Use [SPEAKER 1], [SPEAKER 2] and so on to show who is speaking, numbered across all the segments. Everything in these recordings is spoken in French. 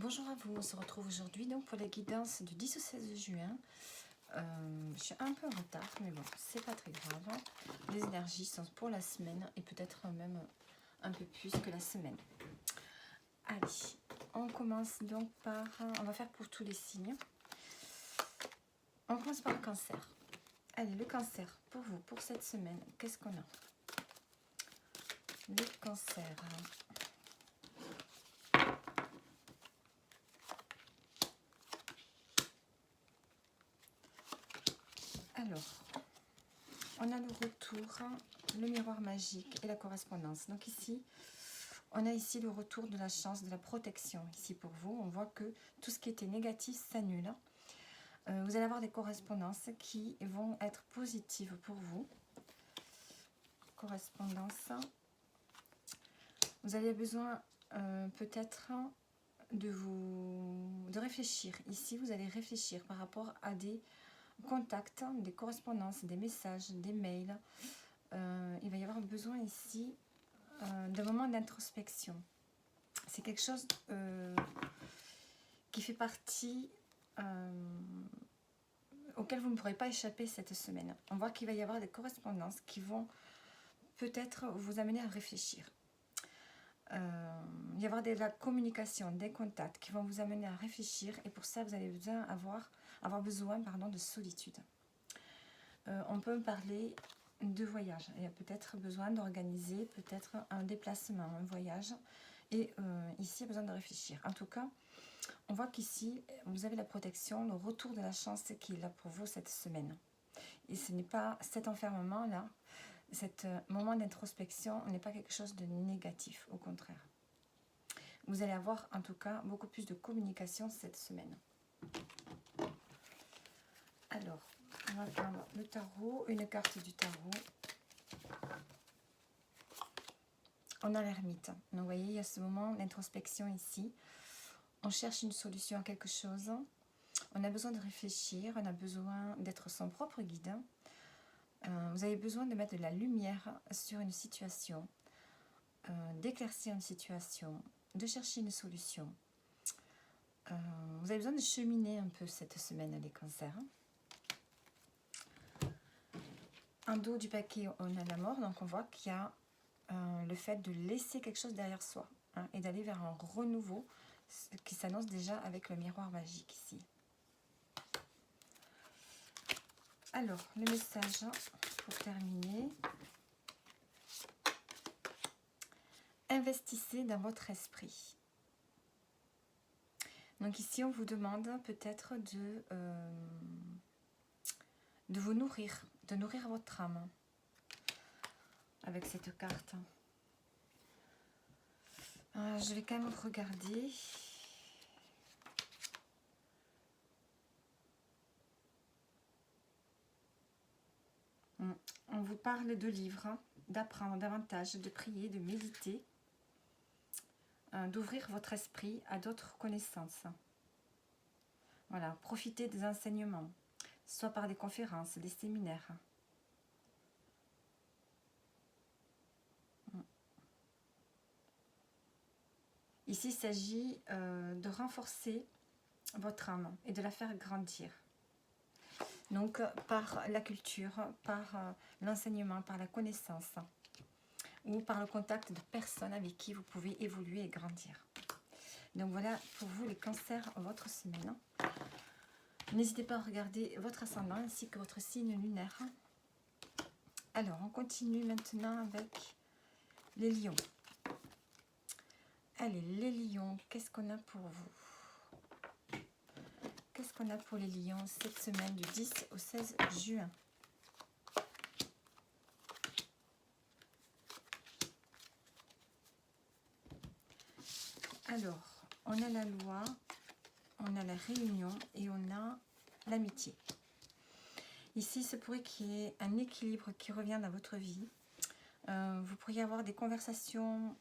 [SPEAKER 1] Bonjour à vous, on se retrouve aujourd'hui donc pour la guidance du 10 au 16 juin. Je suis un peu en retard, mais bon, c'est pas très grave. Les énergies sont pour la semaine et peut-être même un peu plus que la semaine. Allez, on commence donc par... On va faire pour tous les signes. On commence par le cancer. Allez, le cancer, pour vous, pour cette semaine, qu'est-ce qu'on a? Le cancer... Alors, on a le retour, le miroir magique et la correspondance. Donc ici, on a ici le retour de la chance, de la protection. Ici pour vous, on voit que tout ce qui était négatif s'annule. Vous allez avoir des correspondances qui vont être positives pour vous. Correspondance. Vous avez besoin peut-être de réfléchir. Ici, vous allez réfléchir par rapport à des contacts, des correspondances, des messages, des mails. Il va y avoir besoin ici d'un moment d'introspection. C'est quelque chose qui fait partie auquel vous ne pourrez pas échapper cette semaine. On voit qu'il va y avoir des correspondances qui vont peut-être vous amener à réfléchir. Il va y avoir de la communication, des contacts qui vont vous amener à réfléchir, et pour ça vous allez avoir besoin de solitude. On peut parler de voyage. Il y a peut-être besoin d'organiser peut-être un déplacement, un voyage, et ici il y a besoin de réfléchir. En tout cas, on voit qu'ici vous avez la protection, le retour de la chance qui est là pour vous cette semaine. Et ce n'est pas cet enfermement là, cet moment d'introspection n'est pas quelque chose de négatif, au contraire. Vous allez avoir en tout cas beaucoup plus de communication cette semaine. Alors, on va prendre le tarot, une carte du tarot. On a l'ermite. Donc vous voyez, il y a ce moment d'introspection ici. On cherche une solution à quelque chose. On a besoin de réfléchir, on a besoin d'être son propre guide. Vous avez besoin de mettre de la lumière sur une situation, d'éclaircir une situation, de chercher une solution. Vous avez besoin de cheminer un peu cette semaine, les cancers. En dos du paquet, on a la mort, donc on voit qu'il y a le fait de laisser quelque chose derrière soi, et d'aller vers un renouveau qui s'annonce déjà avec le miroir magique ici. Alors, le message pour terminer. Investissez dans votre esprit. Donc ici, on vous demande peut-être de vous nourrir, de nourrir votre âme avec cette carte. Je vais quand même regarder. On vous parle de livres, d'apprendre davantage, de prier, de méditer, d'ouvrir votre esprit à d'autres connaissances. Voilà, profitez des enseignements, soit par des conférences, des séminaires. Ici, il s'agit de renforcer votre âme et de la faire grandir. Donc, par la culture, par l'enseignement, par la connaissance, ou par le contact de personnes avec qui vous pouvez évoluer et grandir. Donc voilà pour vous les cancers votre semaine. N'hésitez pas à regarder votre ascendant ainsi que votre signe lunaire. Alors, on continue maintenant avec les lions. Allez, les lions, qu'est-ce qu'on a pour vous? Qu'est-ce qu'on a pour les lions cette semaine du 10 au 16 juin? Alors, on a la loi, on a la réunion et on a l'amitié. Ici, ce pourrait qu'il y ait un équilibre qui revient dans votre vie. Vous pourriez avoir des conversations,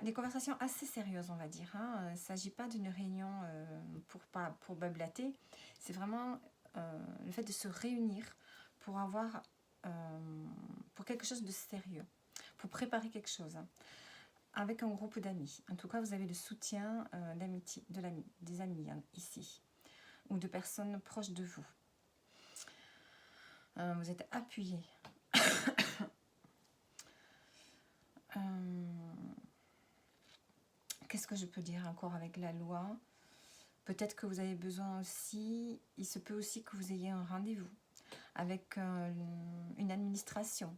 [SPEAKER 1] des conversations assez sérieuses, on va dire. Il ne s'agit pas d'une réunion pour blablater. C'est vraiment le fait de se réunir pour avoir pour quelque chose de sérieux, pour préparer quelque chose. avec un groupe d'amis. En tout cas, vous avez le soutien d'amitié, des amis hein, ici, ou de personnes proches de vous. Vous êtes appuyé. Qu'est-ce que je peux dire encore avec la loi? Peut-être que vous avez besoin aussi, il se peut aussi que vous ayez un rendez-vous avec une administration,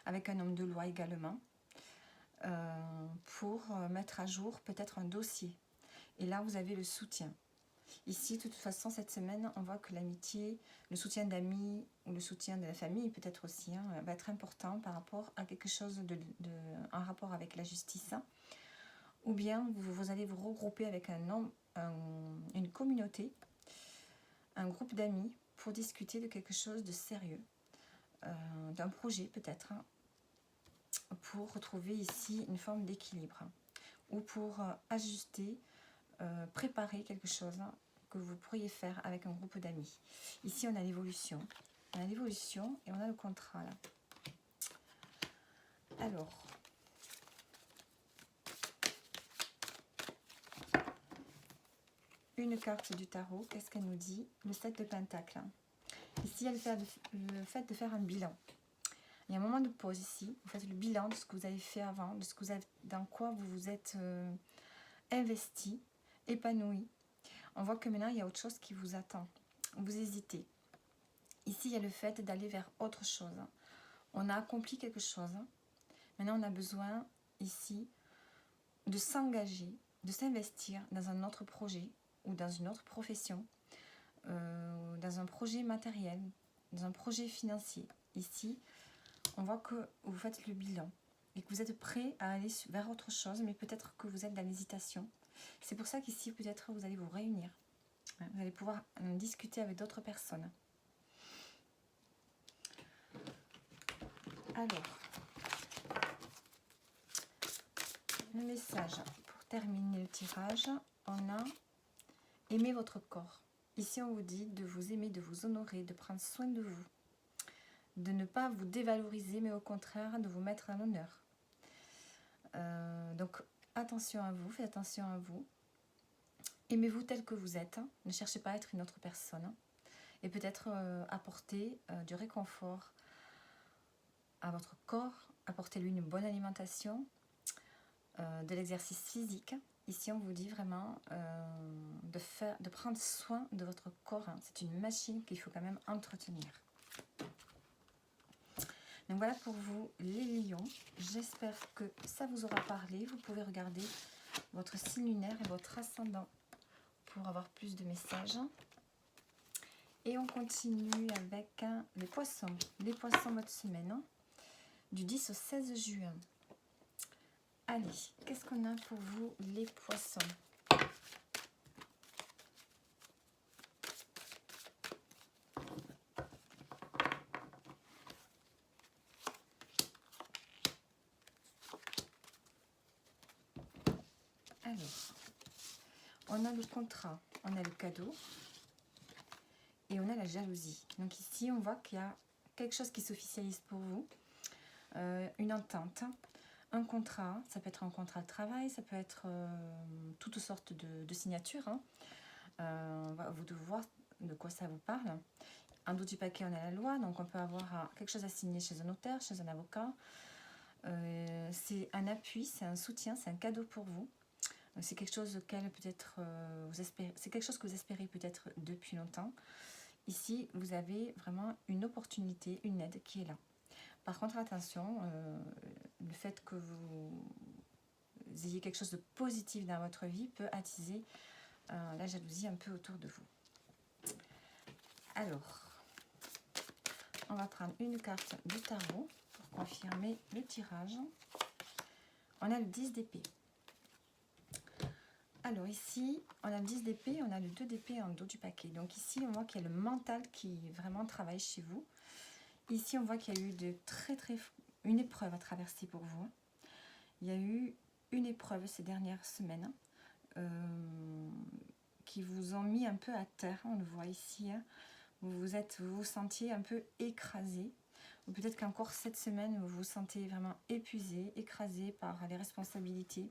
[SPEAKER 1] avec un homme de loi également, pour mettre à jour peut-être un dossier. Et là, vous avez le soutien. Ici, de toute façon, cette semaine, on voit que l'amitié, le soutien d'amis ou le soutien de la famille, peut-être aussi, hein, va être important par rapport à quelque chose en rapport avec la justice. Ou bien, vous allez vous regrouper avec un homme, une communauté, un groupe d'amis pour discuter de quelque chose de sérieux, d'un projet peut-être, hein, pour retrouver ici une forme d'équilibre ou pour ajuster, préparer quelque chose que vous pourriez faire avec un groupe d'amis. Ici, on a l'évolution. On a l'évolution et on a le contrat là. Alors, une carte du tarot, qu'est-ce qu'elle nous dit? Le 7 de Pentacle. Ici, il y a le fait de faire un bilan. Il y a un moment de pause ici. Vous faites le bilan de ce que vous avez fait avant, de ce que vous avez, dans quoi vous vous êtes investi, épanoui. On voit que maintenant, il y a autre chose qui vous attend. Vous hésitez. Ici, il y a le fait d'aller vers autre chose. On a accompli quelque chose. Maintenant, on a besoin ici de s'engager, de s'investir dans un autre projet ou dans une autre profession, dans un projet matériel, dans un projet financier. Ici, on voit que vous faites le bilan et que vous êtes prêt à aller vers autre chose, mais peut-être que vous êtes dans l'hésitation. C'est pour ça qu'ici, peut-être, vous allez vous réunir. Vous allez pouvoir discuter avec d'autres personnes. Alors, le message pour terminer le tirage, on a « Aimez votre corps ». Ici, on vous dit de vous aimer, de vous honorer, de prendre soin de vous, de ne pas vous dévaloriser, mais au contraire, de vous mettre en honneur. Donc, attention à vous, faites attention à vous. Aimez-vous tel que vous êtes, hein. Ne cherchez pas à être une autre personne. Hein. Et peut-être apporter du réconfort à votre corps, apportez-lui une bonne alimentation, de l'exercice physique. Ici, on vous dit vraiment de prendre soin de votre corps. Hein. C'est une machine qu'il faut quand même entretenir. Donc voilà pour vous les lions. J'espère que ça vous aura parlé. Vous pouvez regarder votre signe lunaire et votre ascendant pour avoir plus de messages. Et on continue avec les poissons. Les poissons votre semaine, hein, du 10 au 16 juin. Allez, qu'est-ce qu'on a pour vous les poissons? Alors, on a le contrat, on a le cadeau et on a la jalousie. Donc ici, on voit qu'il y a quelque chose qui s'officialise pour vous, une entente, un contrat. Ça peut être un contrat de travail, ça peut être toutes sortes de signatures. Hein. Vous devez voir de quoi ça vous parle. En dos du paquet, on a la loi, donc on peut avoir quelque chose à signer chez un notaire, chez un avocat. C'est un appui, c'est un soutien, c'est un cadeau pour vous. C'est quelque chose auquel peut-être vous espérez, c'est quelque chose que vous espérez peut-être depuis longtemps. Ici, vous avez vraiment une opportunité, une aide qui est là. Par contre, attention, le fait que vous ayez quelque chose de positif dans votre vie peut attiser la jalousie un peu autour de vous. Alors, on va prendre une carte du tarot pour confirmer le tirage. On a le 10 d'épée. Alors ici, on a le 10 d'épée, on a le 2 d'épée en dos du paquet. Donc ici, on voit qu'il y a le mental qui vraiment travaille chez vous. Ici, on voit qu'il y a eu une épreuve à traverser pour vous. Il y a eu une épreuve ces dernières semaines qui vous ont mis un peu à terre. On le voit ici. Hein. Vous vous sentiez un peu écrasé. Peut-être qu'encore cette semaine, vous vous sentez vraiment épuisé, écrasé par les responsabilités.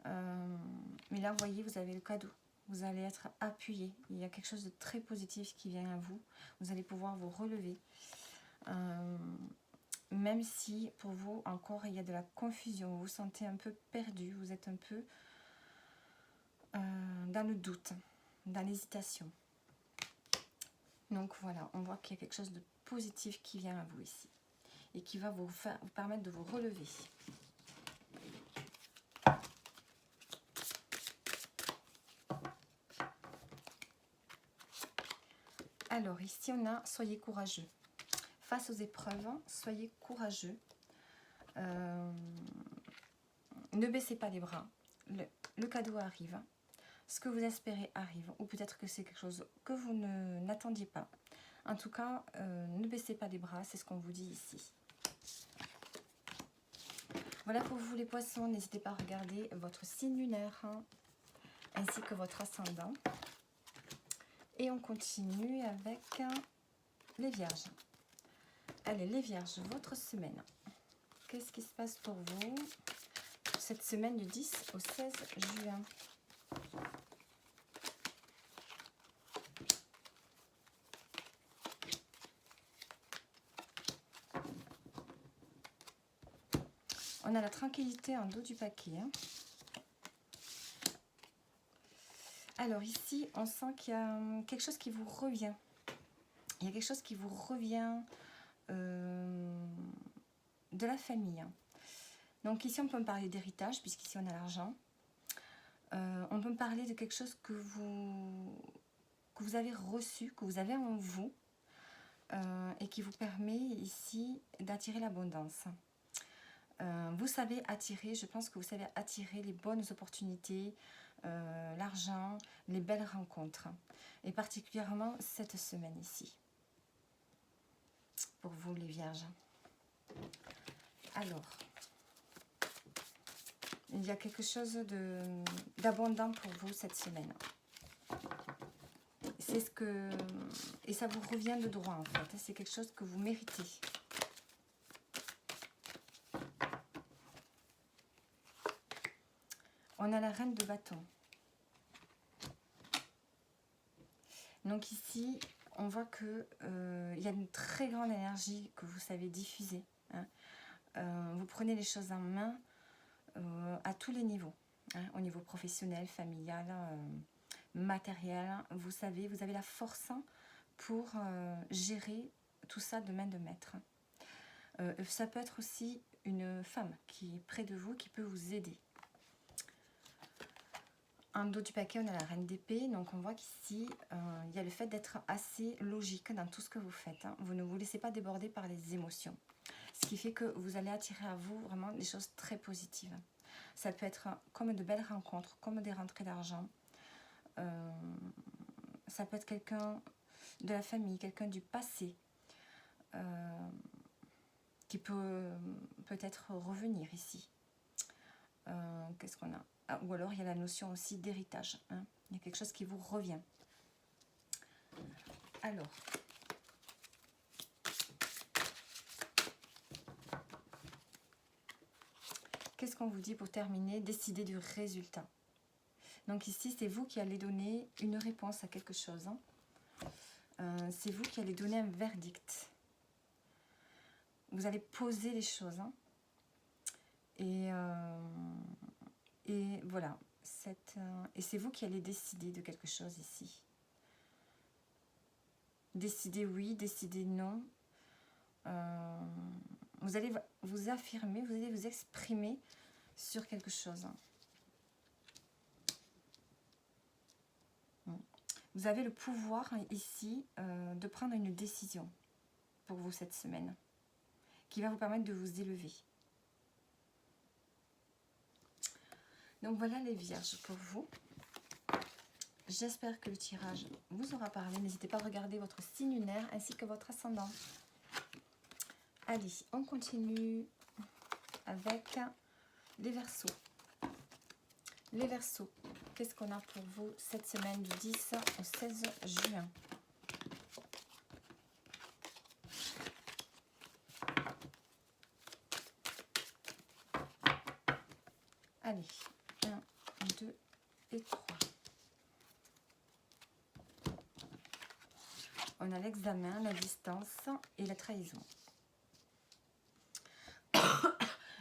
[SPEAKER 1] Mais là, vous voyez, vous avez le cadeau. Vous allez être appuyé. Il y a quelque chose de très positif qui vient à vous. Vous allez pouvoir vous relever. Même si pour vous, encore, il y a de la confusion. Vous vous sentez un peu perdu. Vous êtes un peu dans le doute, dans l'hésitation. Donc voilà, on voit qu'il y a quelque chose de positif qui vient à vous ici. Et qui va vous permettre de vous relever. Alors ici on a soyez courageux. Face aux épreuves, soyez courageux. Ne baissez pas les bras. Le cadeau arrive. Ce que vous espérez arrive. Ou peut-être que c'est quelque chose que vous n'attendiez pas. En tout cas, ne baissez pas les bras. C'est ce qu'on vous dit ici. Voilà pour vous les poissons. N'hésitez pas à regarder votre signe lunaire ainsi que votre ascendant. Et on continue avec les vierges. Allez, les vierges, votre semaine. Qu'est-ce qui se passe pour vous cette semaine du 10 au 16 juin? On a la tranquillité en dos du paquet. Alors ici, on sent qu'il y a quelque chose qui vous revient. Il y a quelque chose qui vous revient de la famille. Donc ici, on peut me parler d'héritage, puisqu'ici, on a l'argent. On peut me parler de quelque chose que vous avez reçu, que vous avez en vous, et qui vous permet ici d'attirer l'abondance. Vous savez attirer, je pense que vous savez attirer les bonnes opportunités, l'argent, les belles rencontres. Et particulièrement cette semaine ici. Pour vous les vierges. Alors, il y a quelque chose d'abondant pour vous cette semaine. C'est ce que... Et ça vous revient de droit en fait. C'est quelque chose que vous méritez. On a la reine de bâton. Donc ici, on voit que il y a une très grande énergie que vous savez diffuser. Vous prenez les choses en main à tous les niveaux. Au niveau professionnel, familial, matériel. Vous savez, vous avez la force pour gérer tout ça de main de maître. Ça peut être aussi une femme qui est près de vous, qui peut vous aider. En dos du paquet, on a la reine d'épée. Donc, on voit qu'ici, il y a le fait d'être assez logique dans tout ce que vous faites. Vous ne vous laissez pas déborder par les émotions. Ce qui fait que vous allez attirer à vous vraiment des choses très positives. Ça peut être comme de belles rencontres, comme des rentrées d'argent. Ça peut être quelqu'un de la famille, quelqu'un du passé qui peut peut-être revenir ici. Qu'est-ce qu'on a? Ou alors il y a la notion aussi d'héritage. Il y a quelque chose qui vous revient. Alors, qu'est-ce qu'on vous dit pour terminer? Décider du résultat. Donc ici, c'est vous qui allez donner une réponse à quelque chose. C'est vous qui allez donner un verdict. Vous allez poser les choses. Et voilà. Et c'est vous qui allez décider de quelque chose ici. Décider oui, décider non. Vous allez vous affirmer, vous allez vous exprimer sur quelque chose. Vous avez le pouvoir ici de prendre une décision pour vous cette semaine qui va vous permettre de vous élever. Donc voilà les vierges pour vous. J'espère que le tirage vous aura parlé. N'hésitez pas à regarder votre signe lunaire ainsi que votre ascendant. Allez, on continue avec les Verseaux. Les Verseaux, qu'est-ce qu'on a pour vous cette semaine du 10 au 16 juin? Allez, 1, 2 et 3. On a l'examen, la distance et la trahison.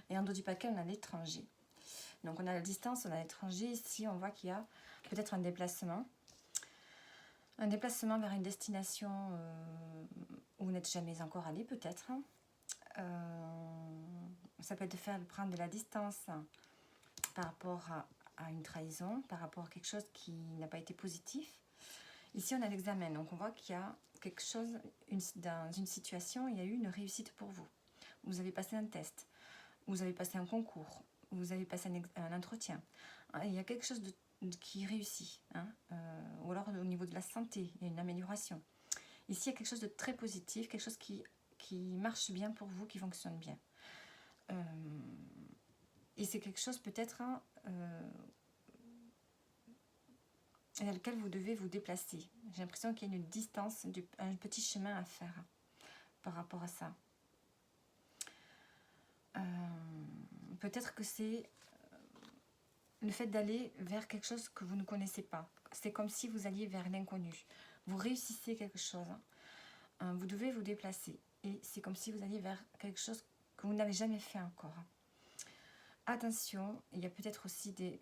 [SPEAKER 1] Et en dos du paquet, on a l'étranger. Donc on a la distance, on a l'étranger. Ici, on voit qu'il y a peut-être un déplacement. Un déplacement vers une destination où vous n'êtes jamais encore allé, peut-être. Ça peut être de faire prendre de la distance par rapport à une trahison, par rapport à quelque chose qui n'a pas été positif. Ici, on a l'examen. Donc on voit qu'il y a quelque chose, dans une situation, il y a eu une réussite pour vous. Vous avez passé un test, vous avez passé un concours, vous avez passé un entretien. Il y a quelque chose qui réussit. Hein, ou alors au niveau de la santé, il y a une amélioration. Ici, il y a quelque chose de très positif, quelque chose qui marche bien pour vous, qui fonctionne bien. Et c'est quelque chose peut-être à lequel vous devez vous déplacer. J'ai l'impression qu'il y a une distance, un petit chemin à faire par rapport à ça. Peut-être que c'est le fait d'aller vers quelque chose que vous ne connaissez pas. C'est comme si vous alliez vers l'inconnu. Vous réussissez quelque chose. Vous devez vous déplacer. Et c'est comme si vous alliez vers quelque chose que vous n'avez jamais fait encore. Attention, il y a peut-être aussi des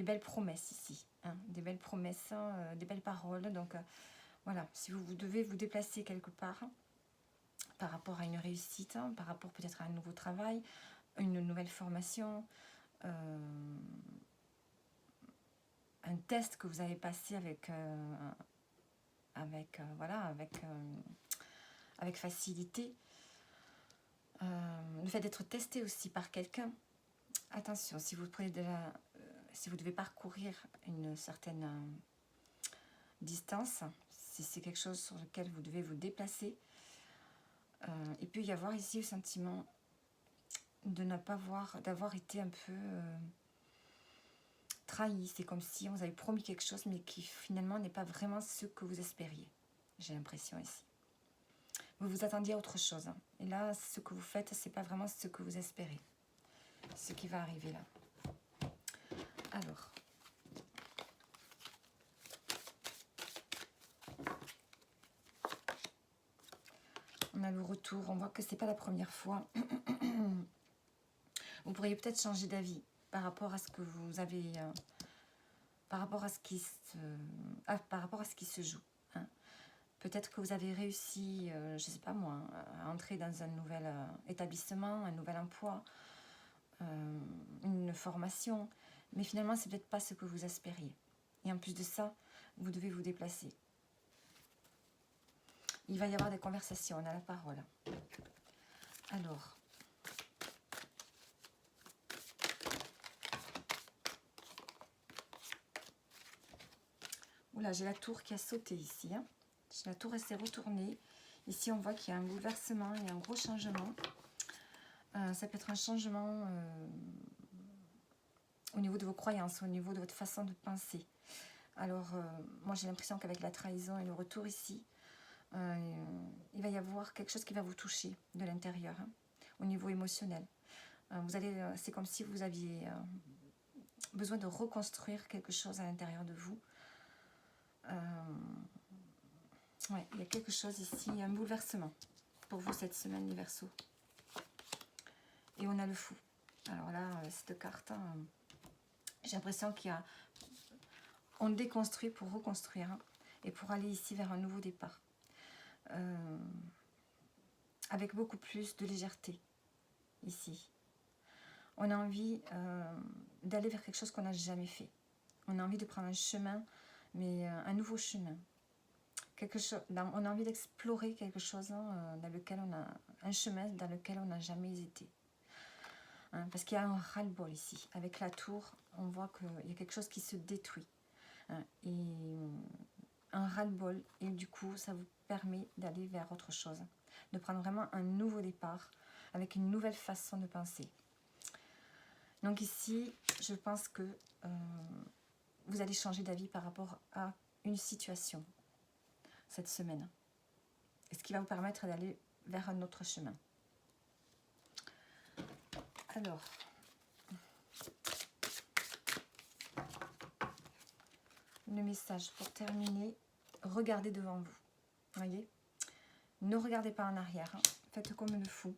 [SPEAKER 1] belles promesses ici. Hein, des belles promesses, des belles paroles. Donc voilà, si vous devez vous déplacer quelque part par rapport à une réussite, par rapport peut-être à un nouveau travail, une nouvelle formation, un test que vous avez passé avec facilité, le fait d'être testé aussi par quelqu'un. Attention, si vous prenez si vous devez parcourir une certaine distance, si c'est quelque chose sur lequel vous devez vous déplacer, il peut y avoir ici le sentiment de ne pas d'avoir été un peu trahi. C'est comme si on vous avait promis quelque chose, mais qui finalement n'est pas vraiment ce que vous espériez. J'ai l'impression ici. Vous vous attendiez à autre chose. Hein. Et là, ce que vous faites, c'est pas vraiment ce que vous espérez. Ce qui va arriver là. Alors. On a le retour. On voit que c'est pas la première fois. Vous pourriez peut-être changer d'avis par rapport à ce que vous avez... par rapport à ce qui se joue. Hein. Peut-être que vous avez réussi, je ne sais pas moi, à entrer dans un nouvel établissement, un nouvel emploi, une formation, mais finalement, c'est peut-être pas ce que vous espériez. Et en plus de ça, vous devez vous déplacer. Il va y avoir des conversations, on a la parole. Alors, oula, j'ai la tour qui a sauté ici. Hein. La tour, elle s'est retournée. Ici, on voit qu'il y a un bouleversement, il y a un gros changement. Ça peut être un changement au niveau de vos croyances, au niveau de votre façon de penser. Alors, moi, j'ai l'impression qu'avec la trahison et le retour ici, il va y avoir quelque chose qui va vous toucher de l'intérieur, hein, au niveau émotionnel. C'est comme si vous aviez besoin de reconstruire quelque chose à l'intérieur de vous. Ouais, il y a quelque chose ici, un bouleversement pour vous cette semaine, les Verseaux. Et on a le fou. Alors là, cette carte, hein, j'ai l'impression on déconstruit pour reconstruire, hein, et pour aller ici vers un nouveau départ. Avec beaucoup plus de légèreté, ici. On a envie d'aller vers quelque chose qu'on n'a jamais fait. On a envie de prendre un chemin, mais un nouveau chemin. On a envie d'explorer quelque chose dans lequel un chemin dans lequel on n'a jamais été. Hein, parce qu'il y a un ras-le-bol ici. Avec la tour, on voit qu'il y a quelque chose qui se détruit. Hein, et un ras-le-bol. Et du coup, ça vous permet d'aller vers autre chose. De prendre vraiment un nouveau départ avec une nouvelle façon de penser. Donc ici, je pense que vous allez changer d'avis par rapport à une situation cette semaine. Et ce qui va vous permettre d'aller vers un autre chemin. Alors, le message pour terminer. Regardez devant vous. Voyez, ne regardez pas en arrière. Hein. Faites comme le fou.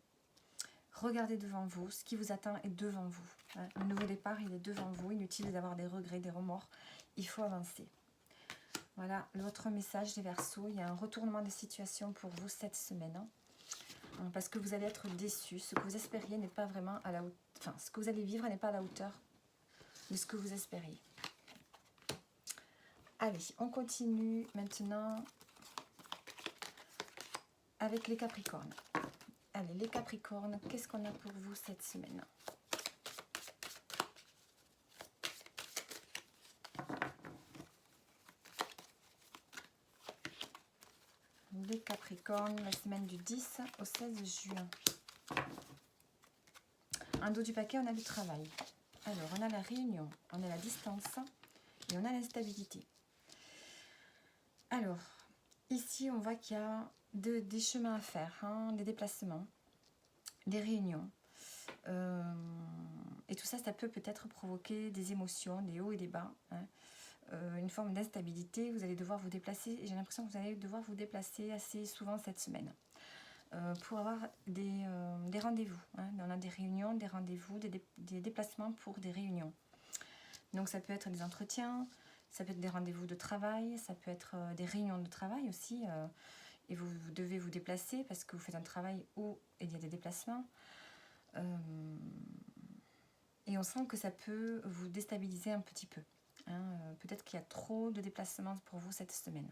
[SPEAKER 1] Regardez devant vous. Ce qui vous attend est devant vous. Hein. Le nouveau départ, il est devant vous. Inutile d'avoir des regrets, des remords. Il faut avancer. Voilà, l'autre message des Verseaux. Il y a un retournement de situation pour vous cette semaine. Hein, parce que vous allez être déçus. Ce que vous espériez n'est pas vraiment à la hauteur. Enfin, ce que vous allez vivre n'est pas à la hauteur de ce que vous espériez. Allez, on continue maintenant avec les Capricornes. Allez, les Capricornes, qu'est-ce qu'on a pour vous cette semaine? Les Capricornes, la semaine du 10 au 16 juin. En dos du paquet, on a le travail. Alors, on a la réunion, on a la distance et on a l'instabilité. Alors, ici, on voit qu'il y a des chemins à faire, hein, des déplacements, des réunions. Et tout ça, ça peut peut-être provoquer des émotions, des hauts et des bas. Hein. Une forme d'instabilité, vous allez devoir vous déplacer. J'ai l'impression que vous allez devoir vous déplacer assez souvent cette semaine. Pour avoir des rendez-vous. Hein. On a des réunions, des rendez-vous, des déplacements pour des réunions. Donc ça peut être des entretiens, ça peut être des rendez-vous de travail, ça peut être des réunions de travail aussi. Et vous devez vous déplacer parce que vous faites un travail où il y a des déplacements. Et on sent que ça peut vous déstabiliser un petit peu. Hein. Peut-être qu'il y a trop de déplacements pour vous cette semaine.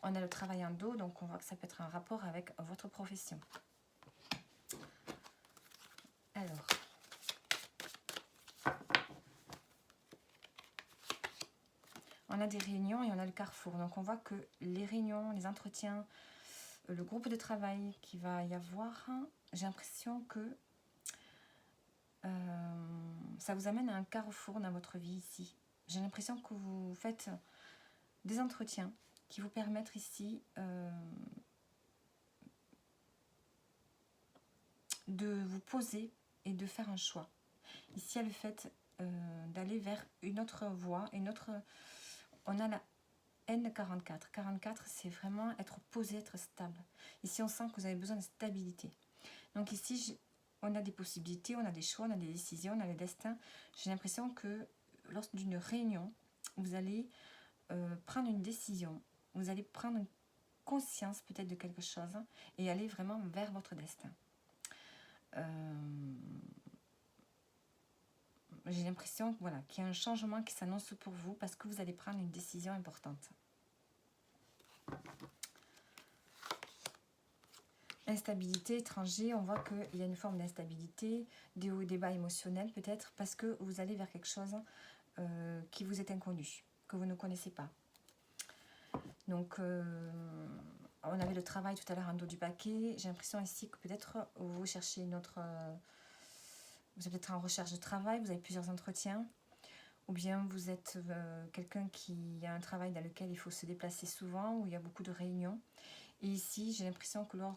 [SPEAKER 1] On a le travail en dos, donc on voit que ça peut être un rapport avec votre profession. Alors, on a des réunions et on a le carrefour. Donc on voit que les réunions, les entretiens, le groupe de travail qu'il va y avoir, j'ai l'impression que ça vous amène à un carrefour dans votre vie ici. J'ai l'impression que vous faites des entretiens qui vous permettent ici de vous poser et de faire un choix. Ici, il y a le fait d'aller vers une autre voie, on a la N44. 44, c'est vraiment être posé, être stable. Ici, on sent que vous avez besoin de stabilité. Donc ici, on a des possibilités, on a des choix, on a des décisions, on a le destin. J'ai l'impression que lors d'une réunion, vous allez prendre une décision. Vous allez prendre une conscience peut-être de quelque chose et aller vraiment vers votre destin. J'ai l'impression voilà, qu'il y a un changement qui s'annonce pour vous parce que vous allez prendre une décision importante. Instabilité, étranger, on voit qu'il y a une forme d'instabilité, des hauts et des bas émotionnels peut-être parce que vous allez vers quelque chose qui vous est inconnu, que vous ne connaissez pas. Donc, on avait le travail tout à l'heure en dos du paquet. J'ai l'impression ici que peut-être vous cherchez une autre... vous êtes peut-être en recherche de travail, vous avez plusieurs entretiens. Ou bien vous êtes quelqu'un qui a un travail dans lequel il faut se déplacer souvent, où il y a beaucoup de réunions. Et ici, j'ai l'impression que lors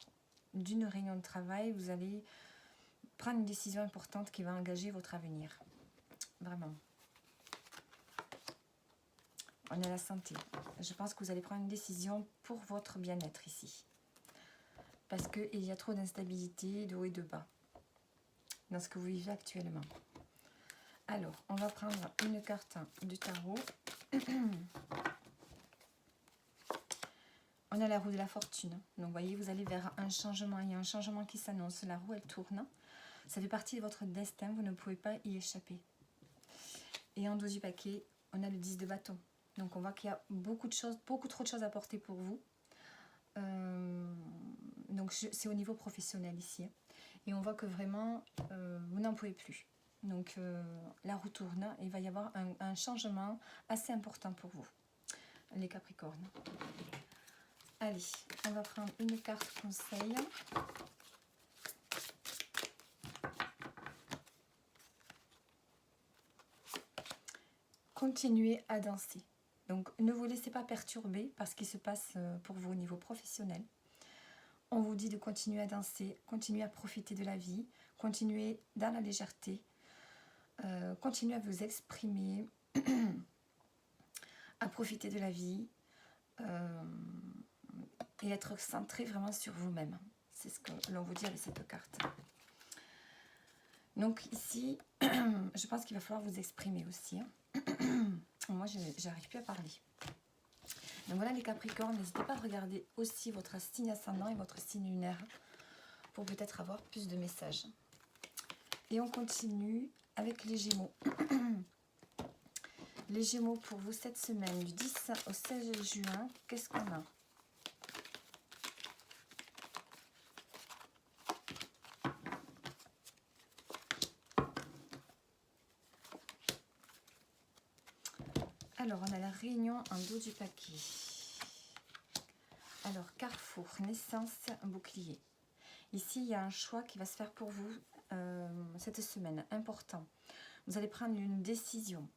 [SPEAKER 1] d'une réunion de travail, vous allez prendre une décision importante qui va engager votre avenir. Vraiment. On est à la santé. Je pense que vous allez prendre une décision pour votre bien-être ici. Parce qu'il y a trop d'instabilité, de haut et de bas dans ce que vous vivez actuellement. Alors, on va prendre une carte du tarot. On a la roue de la fortune. Donc, vous voyez, vous allez vers un changement. Il y a un changement qui s'annonce. La roue, elle tourne. Ça fait partie de votre destin. Vous ne pouvez pas y échapper. Et en dos du paquet, on a le 10 de bâton. Donc, on voit qu'il y a beaucoup de choses, beaucoup trop de choses à porter pour vous. Donc, c'est au niveau professionnel ici. Et on voit que vraiment, vous n'en pouvez plus. Donc, la roue tourne. Et il va y avoir un changement assez important pour vous, les Capricornes. Allez, on va prendre une carte conseil. Continuez à danser. Donc, ne vous laissez pas perturber par ce qui se passe pour vous au niveau professionnel. On vous dit de continuer à danser, continuer à profiter de la vie, continuer dans la légèreté, continuer à vous exprimer, à profiter de la vie et être centré vraiment sur vous-même. C'est ce que l'on vous dit avec cette carte. Donc ici, je pense qu'il va falloir vous exprimer aussi. Moi, je n'arrive plus à parler. Donc voilà les Capricornes, n'hésitez pas à regarder aussi votre signe ascendant et votre signe lunaire pour peut-être avoir plus de messages. Et on continue avec les Gémeaux. Les Gémeaux pour vous cette semaine du 10 au 16 juin, qu'est-ce qu'on a? Alors, on a la réunion en dos du paquet. Alors, carrefour, naissance, bouclier. Ici, il y a un choix qui va se faire pour vous cette semaine, important. Vous allez prendre une décision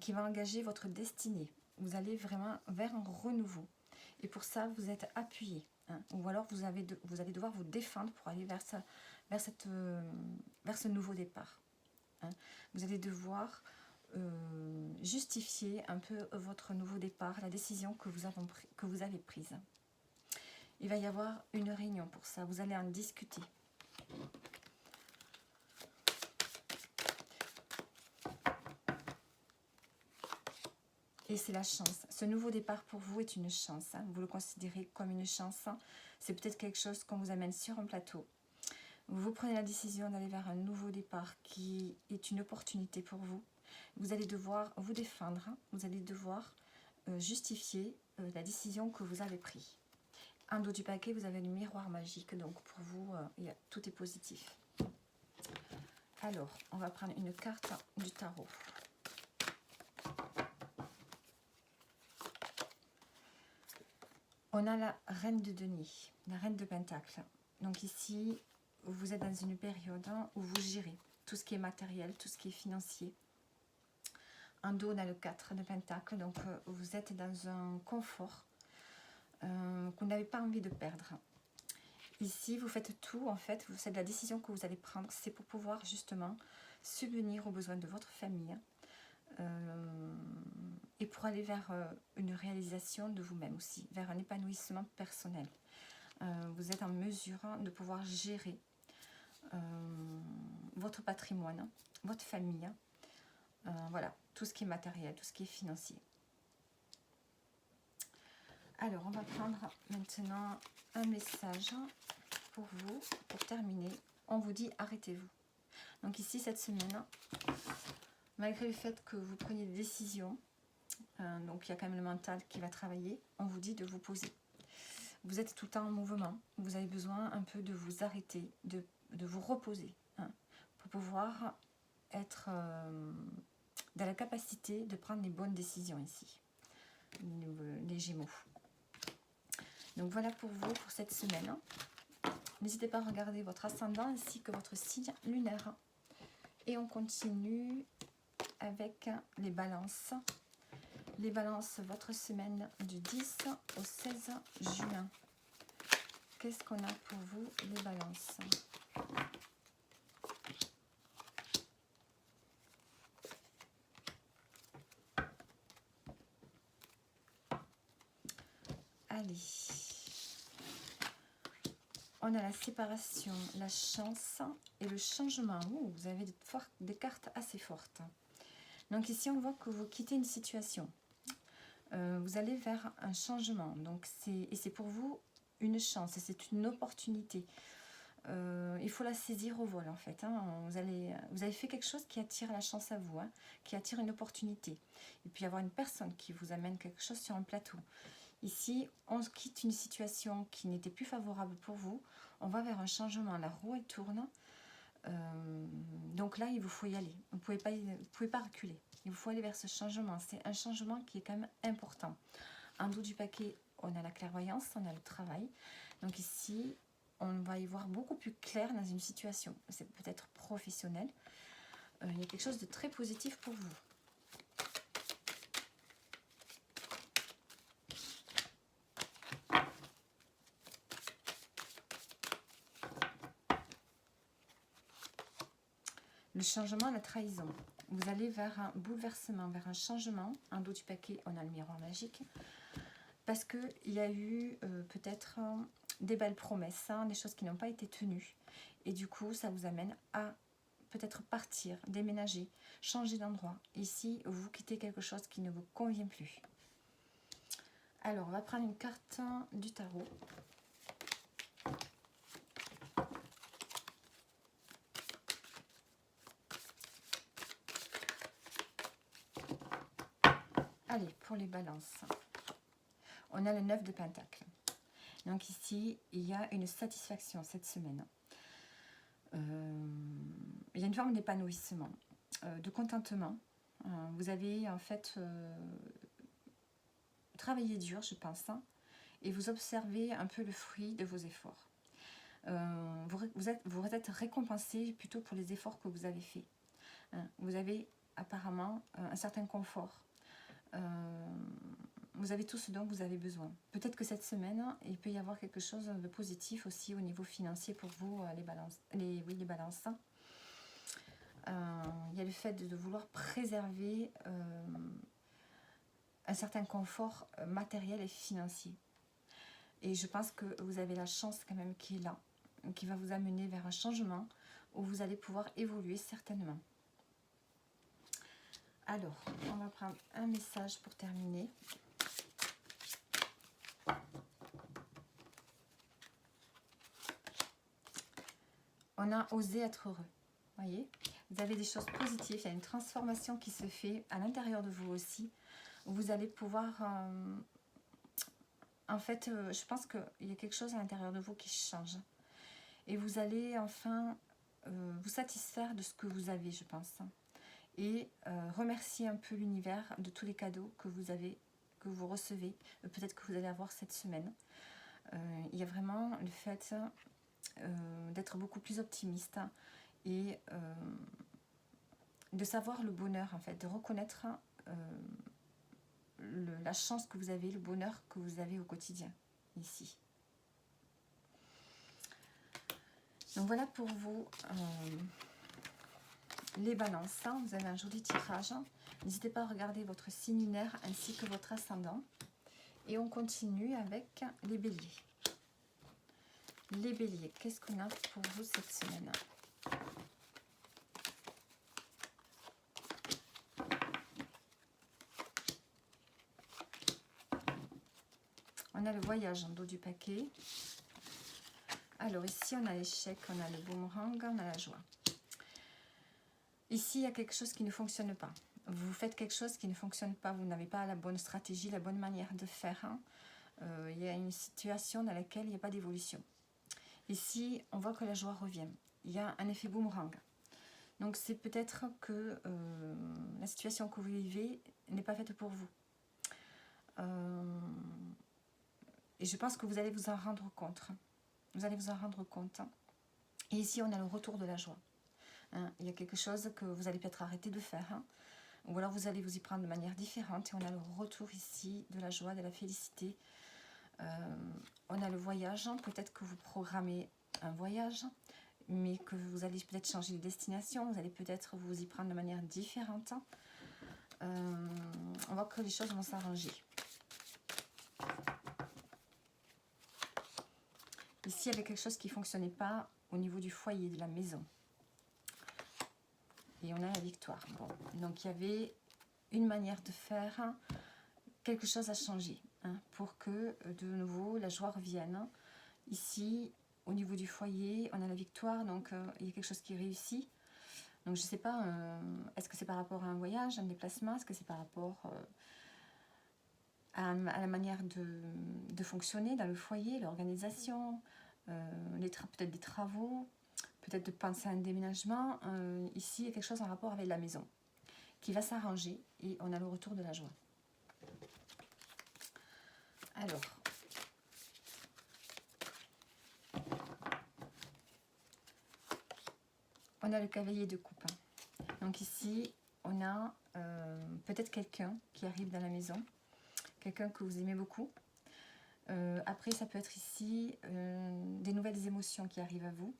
[SPEAKER 1] qui va engager votre destinée. Vous allez vraiment vers un renouveau. Et pour ça, vous êtes appuyé. Hein, ou alors, vous allez devoir vous défendre pour aller vers ce nouveau départ. Hein. Vous allez devoir justifier un peu votre nouveau départ, la décision que vous avez prise. Il va y avoir une réunion pour ça, vous allez en discuter. Et c'est la chance. Ce nouveau départ pour vous est une chance. Hein. Vous le considérez comme une chance. C'est peut-être quelque chose qu'on vous amène sur un plateau. Vous prenez la décision d'aller vers un nouveau départ qui est une opportunité pour vous. Vous allez devoir vous défendre, vous allez devoir justifier la décision que vous avez prise. En dos du paquet, vous avez le miroir magique, donc pour vous, tout est positif. Alors, on va prendre une carte du tarot. On a la reine de denier, la reine de pentacle. Donc ici, vous êtes dans une période où vous gérez tout ce qui est matériel, tout ce qui est financier. En dos, on a le 4 de pentacle, donc vous êtes dans un confort que vous n'avez pas envie de perdre. Ici, vous faites tout, en fait, c'est la décision que vous allez prendre, c'est pour pouvoir justement subvenir aux besoins de votre famille et pour aller vers une réalisation de vous-même aussi, vers un épanouissement personnel. Vous êtes en mesure de pouvoir gérer votre patrimoine, votre famille, voilà, tout ce qui est matériel, tout ce qui est financier. Alors, on va prendre maintenant un message pour vous, pour terminer. On vous dit arrêtez-vous. Donc ici, cette semaine, malgré le fait que vous preniez des décisions, donc il y a quand même le mental qui va travailler, on vous dit de vous poser. Vous êtes tout le temps en mouvement, vous avez besoin un peu de vous arrêter, de vous reposer, hein, pour pouvoir être dans la capacité de prendre les bonnes décisions ici, les Gémeaux. Donc voilà pour vous, pour cette semaine. N'hésitez pas à regarder votre ascendant ainsi que votre signe lunaire. Et on continue avec les balances. Les balances, votre semaine du 10 au 16 juin. Qu'est-ce qu'on a pour vous, les balances? Allez. On a la séparation, la chance et le changement. Ouh, vous avez des cartes assez fortes. Donc ici, on voit que vous quittez une situation. Vous allez vers un changement. Donc c'est pour vous une chance, c'est une opportunité. Il faut la saisir au vol en fait. Hein. Vous avez fait quelque chose qui attire la chance à vous, hein, qui attire une opportunité. Et puis avoir une personne qui vous amène quelque chose sur un plateau. Ici, on quitte une situation qui n'était plus favorable pour vous. On va vers un changement. La roue elle tourne. Donc là, il vous faut y aller. Vous ne pouvez pas reculer. Il vous faut aller vers ce changement. C'est un changement qui est quand même important. En dos du paquet, on a la clairvoyance, on a le travail. Donc ici, on va y voir beaucoup plus clair dans une situation. C'est peut-être professionnel. Il y a quelque chose de très positif pour vous. le changement, la trahison. Vous allez vers un bouleversement, vers un changement. En dos du paquet, on a le miroir magique. Parce qu'il y a eu peut-être des belles promesses, hein, des choses qui n'ont pas été tenues. Et du coup, ça vous amène à peut-être partir, déménager, changer d'endroit. Ici, vous quittez quelque chose qui ne vous convient plus. Alors, on va prendre une carte du tarot. Allez, pour les balances. On a le 9 de Pentacle. Donc ici, il y a une satisfaction cette semaine. Il y a une forme d'épanouissement, de contentement. Vous avez en fait travaillé dur, je pense, hein, et vous observez un peu le fruit de vos efforts. Vous êtes récompensé plutôt pour les efforts que vous avez faits. Vous avez apparemment un certain confort. Vous avez tout ce dont vous avez besoin. Peut-être que cette semaine, il peut y avoir quelque chose de positif aussi au niveau financier pour vous, les balances. Les balances. Il y a le fait de vouloir préserver un certain confort matériel et financier. Et je pense que vous avez la chance quand même qui est là, qui va vous amener vers un changement où vous allez pouvoir évoluer certainement. Alors, on va prendre un message pour terminer. On a osé être heureux. Voyez, vous avez des choses positives, il y a une transformation qui se fait à l'intérieur de vous aussi. Vous allez pouvoir... en fait, je pense qu'il y a quelque chose à l'intérieur de vous qui change. Et vous allez enfin vous satisfaire de ce que vous avez, je pense. Et remercier un peu l'univers de tous les cadeaux que vous avez, que vous recevez, peut-être que vous allez avoir cette semaine. Il y a vraiment le fait d'être beaucoup plus optimiste et de savoir le bonheur, en fait, de reconnaître la chance que vous avez, le bonheur que vous avez au quotidien, ici. Donc voilà pour vous les balances. Vous avez un joli tirage. N'hésitez pas à regarder votre signe lunaire ainsi que votre ascendant. Et on continue avec les béliers. Les béliers, qu'est-ce qu'on a pour vous cette semaine ? On a le voyage en dos du paquet. Alors ici, on a l'échec, on a le boomerang, on a la joie. Ici, il y a quelque chose qui ne fonctionne pas. Vous faites quelque chose qui ne fonctionne pas. Vous n'avez pas la bonne stratégie, la bonne manière de faire. Il y a une situation dans laquelle il n'y a pas d'évolution. Ici, on voit que la joie revient. Il y a un effet boomerang. Donc, c'est peut-être que la situation que vous vivez n'est pas faite pour vous. Et je pense que vous allez vous en rendre compte. Vous allez vous en rendre compte. Et ici, on a le retour de la joie. Il y a quelque chose que vous allez peut-être arrêter de faire. Ou alors, vous allez vous y prendre de manière différente. Et on a le retour ici de la joie, de la félicité. On a le voyage. Peut-être que vous programmez un voyage, mais que vous allez peut-être changer de destination. Vous allez peut-être vous y prendre de manière différente. On voit que les choses vont s'arranger. Ici, il y avait quelque chose qui ne fonctionnait pas au niveau du foyer, de la maison. Et on a la victoire. Bon. Donc, il y avait une manière de faire. Quelque chose a changé pour que, de nouveau, la joie revienne. Ici, au niveau du foyer, on a la victoire. Donc, il y a quelque chose qui réussit. Donc, je ne sais pas, est-ce que c'est par rapport à un voyage, un déplacement? Est-ce que c'est par rapport à la manière de fonctionner dans le foyer, l'organisation, peut-être des travaux, peut-être de penser à un déménagement. Ici, il y a quelque chose en rapport avec la maison qui va s'arranger et on a le retour de la joie. Alors, on a le cavalier de coupe. Donc ici, on a peut-être quelqu'un qui arrive dans la maison, quelqu'un que vous aimez beaucoup. Après, ça peut être ici des nouvelles émotions qui arrivent à vous.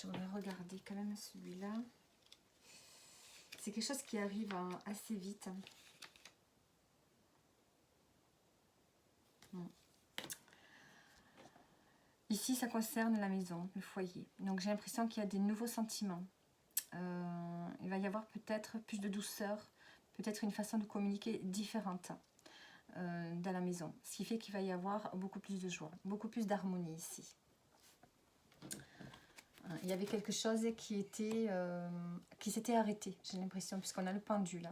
[SPEAKER 1] Je voudrais regarder quand même celui-là. C'est quelque chose qui arrive assez vite. Ici, ça concerne la maison, le foyer. Donc, j'ai l'impression qu'il y a des nouveaux sentiments. Il va y avoir peut-être plus de douceur, peut-être une façon de communiquer différente dans la maison. Ce qui fait qu'il va y avoir beaucoup plus de joie, beaucoup plus d'harmonie ici. Il y avait quelque chose qui s'était arrêté, j'ai l'impression, puisqu'on a le pendule.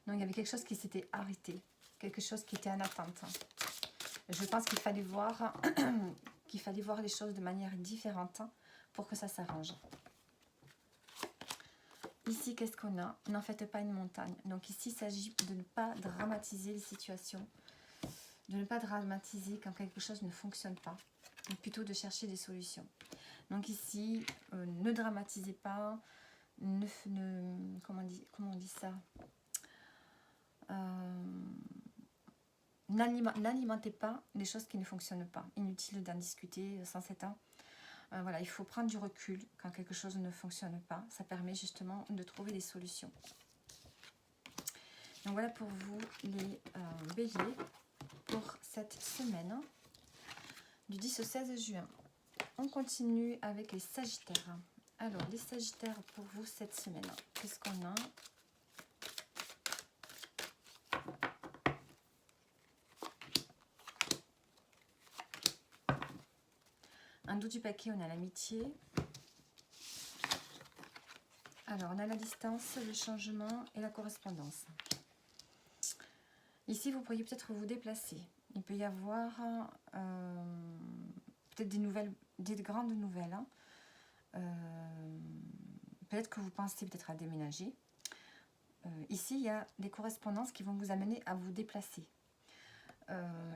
[SPEAKER 1] Donc, il y avait quelque chose qui s'était arrêté, quelque chose qui était en attente. Je pense qu'il fallait voir, les choses de manière différente pour que ça s'arrange. Ici, qu'est-ce qu'on a? N'en faites pas une montagne. Donc ici, il s'agit de ne pas dramatiser les situations, de ne pas dramatiser quand quelque chose ne fonctionne pas, mais plutôt de chercher des solutions. Donc ici, ne dramatisez pas, comment on dit ça? N'alimentez pas les choses qui ne fonctionnent pas. Inutile d'en discuter sans cet temps. Voilà, il faut prendre du recul quand quelque chose ne fonctionne pas. Ça permet justement de trouver des solutions. Donc voilà pour vous les béliers pour cette semaine du 10 au 16 juin. On continue avec les sagittaires. Alors les sagittaires pour vous cette semaine, qu'est-ce qu'on a? En dos du paquet, on a l'amitié. Alors, on a la distance, le changement et la correspondance. Ici, vous pourriez peut-être vous déplacer. Il peut y avoir peut-être des grandes nouvelles. Peut-être que vous pensez peut-être à déménager. Ici, il y a des correspondances qui vont vous amener à vous déplacer.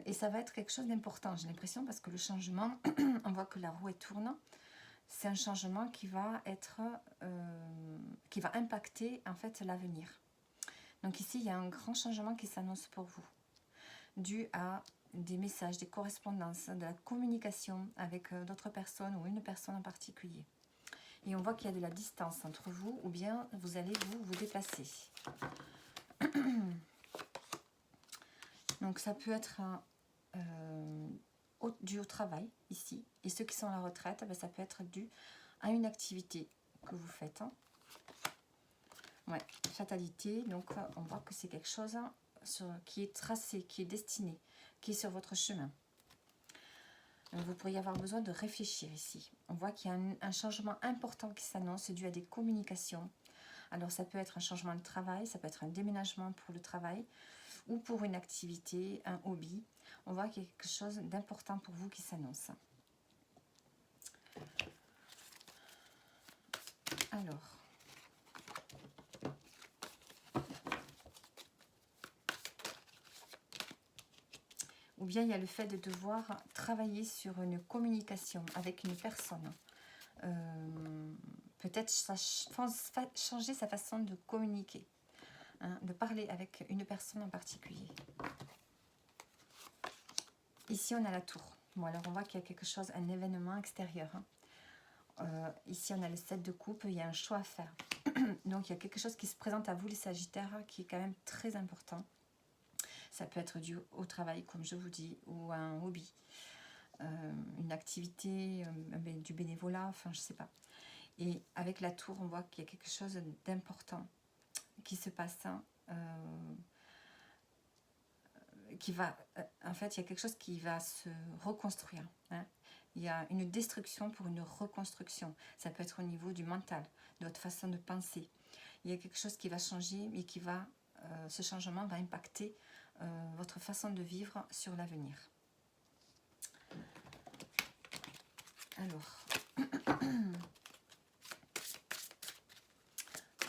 [SPEAKER 1] Et ça va être quelque chose d'important, j'ai l'impression, parce que le changement, on voit que la roue tourne. C'est un changement qui va impacter en fait l'avenir. Donc ici, il y a un grand changement qui s'annonce pour vous, dû à des messages, des correspondances, de la communication avec d'autres personnes ou une personne en particulier. Et on voit qu'il y a de la distance entre vous, ou bien vous allez vous déplacer. Donc ça peut être dû au travail ici, et ceux qui sont à la retraite, ça peut être dû à une activité que vous faites. Ouais, fatalité, donc on voit que c'est quelque chose qui est tracé, qui est destiné, qui est sur votre chemin. Donc vous pourriez avoir besoin de réfléchir ici. On voit qu'il y a un changement important qui s'annonce dû à des communications. Alors ça peut être un changement de travail, ça peut être un déménagement pour le travail ou pour une activité, un hobby. On voit qu'il y a quelque chose d'important pour vous qui s'annonce. Alors, ou bien il y a le fait de devoir travailler sur une communication avec une personne. Peut-être changer sa façon de communiquer, hein, de parler avec une personne en particulier. Ici, on a la tour. Bon, alors on voit qu'il y a quelque chose, un événement extérieur. Ici, on a le 7 de coupe, il y a un choix à faire. Donc, il y a quelque chose qui se présente à vous, les Sagittaires, qui est quand même très important. Ça peut être dû au travail, comme je vous dis, ou à un hobby, une activité, du bénévolat, enfin, je sais pas. Et avec la tour, on voit qu'il y a quelque chose d'important qui se passe, en fait, il y a quelque chose qui va se reconstruire. Hein. Il y a une destruction pour une reconstruction. Ça peut être au niveau du mental, de votre façon de penser. Il y a quelque chose qui va changer et ce changement va impacter votre façon de vivre sur l'avenir. Alors,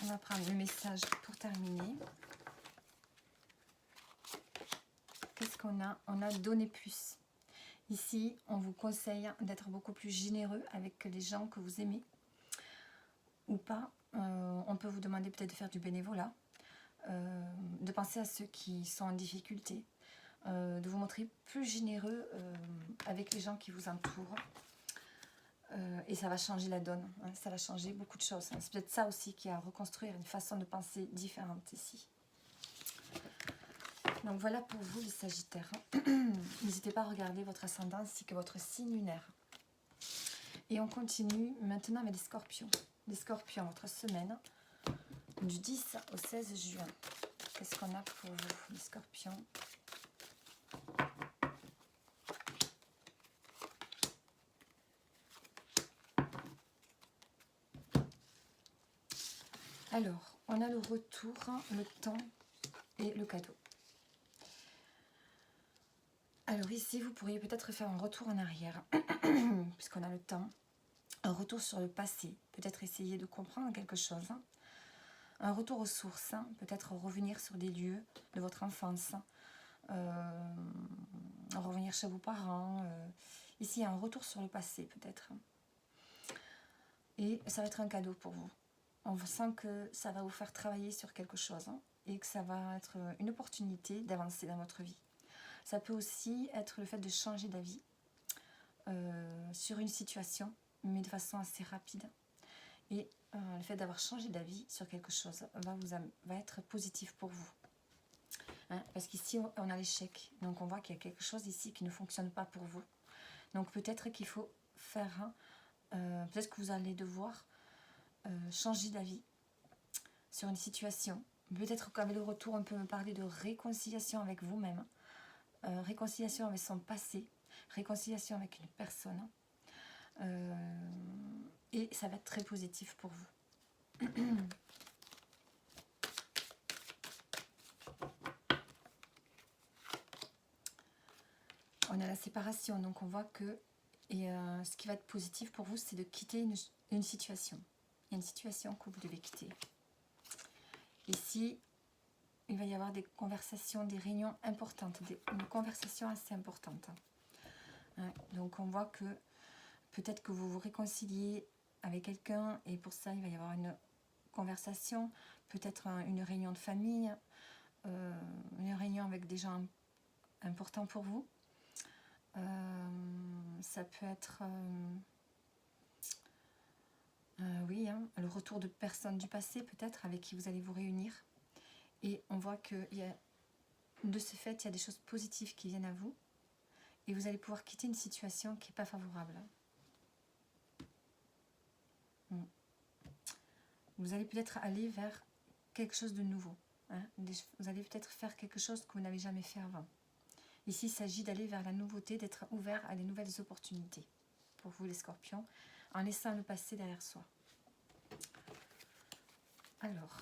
[SPEAKER 1] on va prendre le message pour terminer. Qu'est-ce qu'on a? On a donné plus. Ici, on vous conseille d'être beaucoup plus généreux avec les gens que vous aimez ou pas. On peut vous demander peut-être de faire du bénévolat, de penser à ceux qui sont en difficulté, de vous montrer plus généreux avec les gens qui vous entourent. Et ça va changer la donne, hein, ça va changer beaucoup de choses. Hein. C'est peut-être ça aussi qui a à reconstruire une façon de penser différente ici. Donc voilà pour vous les Sagittaires. N'hésitez pas à regarder votre ascendant ainsi que votre signe lunaire. Et on continue maintenant avec les Scorpions. Les Scorpions, votre semaine du 10 au 16 juin. Qu'est-ce qu'on a pour vous les Scorpions? Alors, on a le retour, le temps et le cadeau. Alors ici, vous pourriez peut-être faire un retour en arrière, puisqu'on a le temps. Un retour sur le passé, peut-être essayer de comprendre quelque chose. Un retour aux sources, peut-être revenir sur des lieux de votre enfance. Revenir chez vos parents. Ici, il y a un retour sur le passé, peut-être. Et ça va être un cadeau pour vous. On sent que ça va vous faire travailler sur quelque chose et que ça va être une opportunité d'avancer dans votre vie. Ça peut aussi être le fait de changer d'avis sur une situation, mais de façon assez rapide. Et le fait d'avoir changé d'avis sur quelque chose va être positif pour vous. Hein, parce qu'ici, on a l'échec. Donc, on voit qu'il y a quelque chose ici qui ne fonctionne pas pour vous. Donc, peut-être qu'il faut faire... peut-être que vous allez devoir changer d'avis sur une situation. Peut-être qu'avec le retour, on peut me parler de réconciliation avec vous-même. Réconciliation avec son passé. Réconciliation avec une personne. Et ça va être très positif pour vous. On a la séparation, donc on voit que ce qui va être positif pour vous, c'est de quitter une situation. Il y a une situation que vous devez quitter. Ici, il va y avoir des conversations, des réunions importantes, une conversation assez importante. Hein, donc on voit que peut-être que vous vous réconciliez avec quelqu'un et pour ça, il va y avoir une conversation, peut-être une réunion de famille, une réunion avec des gens importants pour vous. Ça peut être oui, hein, le retour de personnes du passé peut-être avec qui vous allez vous réunir. Et on voit que de ce fait, il y a des choses positives qui viennent à vous. Et vous allez pouvoir quitter une situation qui n'est pas favorable. Vous allez peut-être aller vers quelque chose de nouveau. Hein. Vous allez peut-être faire quelque chose que vous n'avez jamais fait avant. Ici, il s'agit d'aller vers la nouveauté, d'être ouvert à des nouvelles opportunités. Pour vous, les Scorpions, en laissant le passé derrière soi. Alors...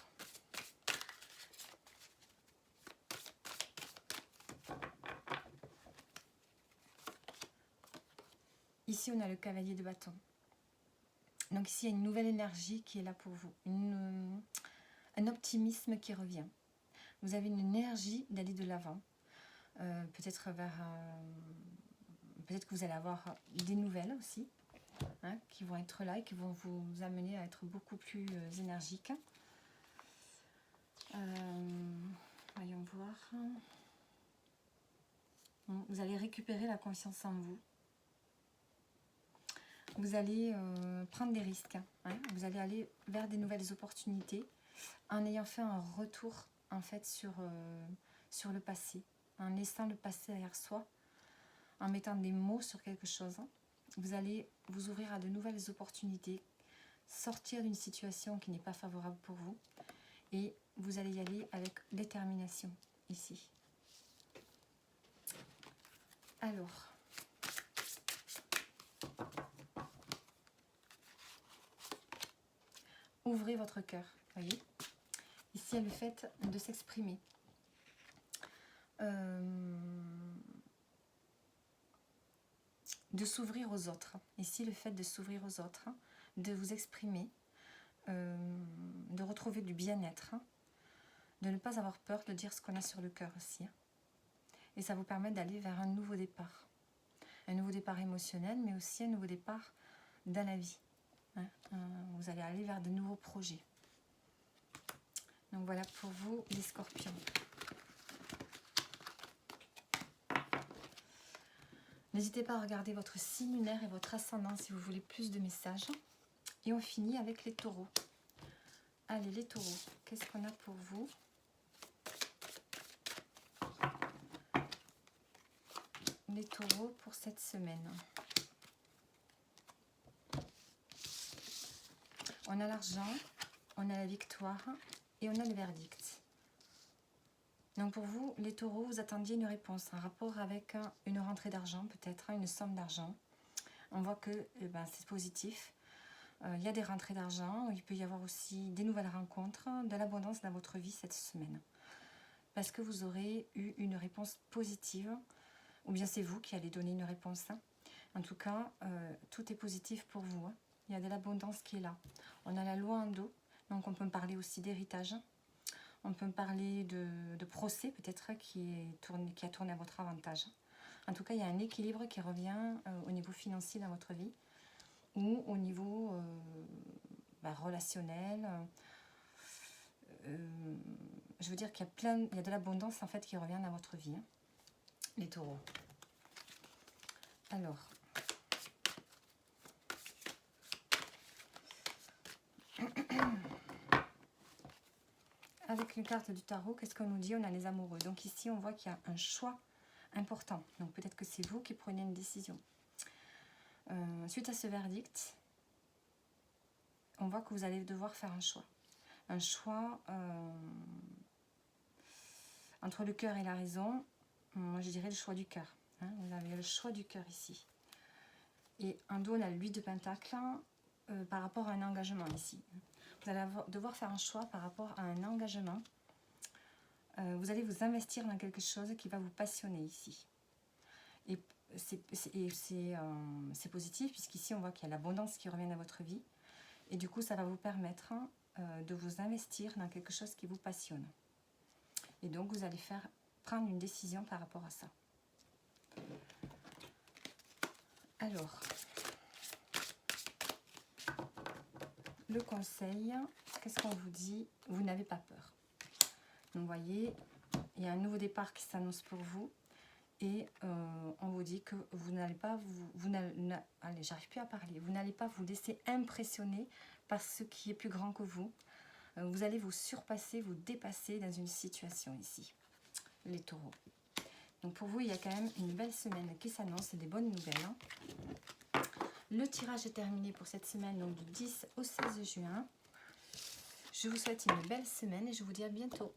[SPEAKER 1] Ici, on a le cavalier de bâton. Donc ici, il y a une nouvelle énergie qui est là pour vous. Un optimisme qui revient. Vous avez une énergie d'aller de l'avant. Peut-être peut-être que vous allez avoir des nouvelles aussi, hein, qui vont être là et qui vont vous amener à être beaucoup plus énergique. Voyons voir. Vous allez récupérer la confiance en vous. Vous allez prendre des risques. Hein. Vous allez aller vers des nouvelles opportunités en ayant fait un retour en fait sur le passé, en laissant le passé derrière soi, en mettant des mots sur quelque chose. Vous allez vous ouvrir à de nouvelles opportunités, sortir d'une situation qui n'est pas favorable pour vous et vous allez y aller avec détermination ici. Alors... ouvrez votre cœur, voyez. Ici, il y a le fait de s'exprimer. De s'ouvrir aux autres. Ici, le fait de s'ouvrir aux autres, de vous exprimer, de retrouver du bien-être, de ne pas avoir peur de dire ce qu'on a sur le cœur aussi. Et ça vous permet d'aller vers un nouveau départ. Un nouveau départ émotionnel, mais aussi un nouveau départ dans la vie. Hein, vous allez aller vers de nouveaux projets. Donc voilà pour vous les Scorpions. N'hésitez pas à regarder votre signe lunaire et votre ascendant si vous voulez plus de messages. Et on finit avec les taureaux. Allez, les taureaux, qu'est-ce qu'on a pour vous? Les taureaux pour cette semaine. On a l'argent, on a la victoire et on a le verdict. Donc pour vous, les taureaux, vous attendiez une réponse, un rapport avec une rentrée d'argent, peut-être une somme d'argent. On voit que c'est positif. Il y a des rentrées d'argent, il peut y avoir aussi des nouvelles rencontres, de l'abondance dans votre vie cette semaine. Parce que vous aurez eu une réponse positive, ou bien c'est vous qui allez donner une réponse. En tout cas, tout est positif pour vous. Il y a de l'abondance qui est là. On a la loi en dos, donc on peut parler aussi d'héritage. On peut parler de procès peut-être qui a tourné à votre avantage. En tout cas, il y a un équilibre qui revient au niveau financier dans votre vie ou au niveau relationnel. Je veux dire qu'il y a de l'abondance en fait qui revient dans votre vie, les taureaux. Alors, avec une carte du tarot, qu'est-ce qu'on nous dit? On a les amoureux. Donc ici, on voit qu'il y a un choix important. Donc peut-être que c'est vous qui prenez une décision. Suite à ce verdict, on voit que vous allez devoir faire un choix. Un choix entre le cœur et la raison. Moi, je dirais le choix du cœur. Vous avez le choix du cœur ici. Et en dos, on a l'huile de pentacle par rapport à un engagement ici. Vous allez devoir faire un choix par rapport à un engagement. Vous allez vous investir dans quelque chose qui va vous passionner ici. Et c'est positif puisqu'ici, on voit qu'il y a l'abondance qui revient dans votre vie. Et du coup, ça va vous permettre de vous investir dans quelque chose qui vous passionne. Et donc, vous allez prendre une décision par rapport à ça. Alors, le conseil, qu'est-ce qu'on vous dit? Vous n'avez pas peur. Donc, vous voyez, il y a un nouveau départ qui s'annonce pour vous. Et on vous dit que vous n'allez pas allez, j'arrive plus à parler. Vous n'allez pas vous laisser impressionner par ce qui est plus grand que vous. Vous allez vous surpasser, vous dépasser dans une situation ici, les taureaux. Donc pour vous, il y a quand même une belle semaine qui s'annonce, des bonnes nouvelles. Le tirage est terminé pour cette semaine, donc du 10 au 16 juin. Je vous souhaite une belle semaine et je vous dis à bientôt.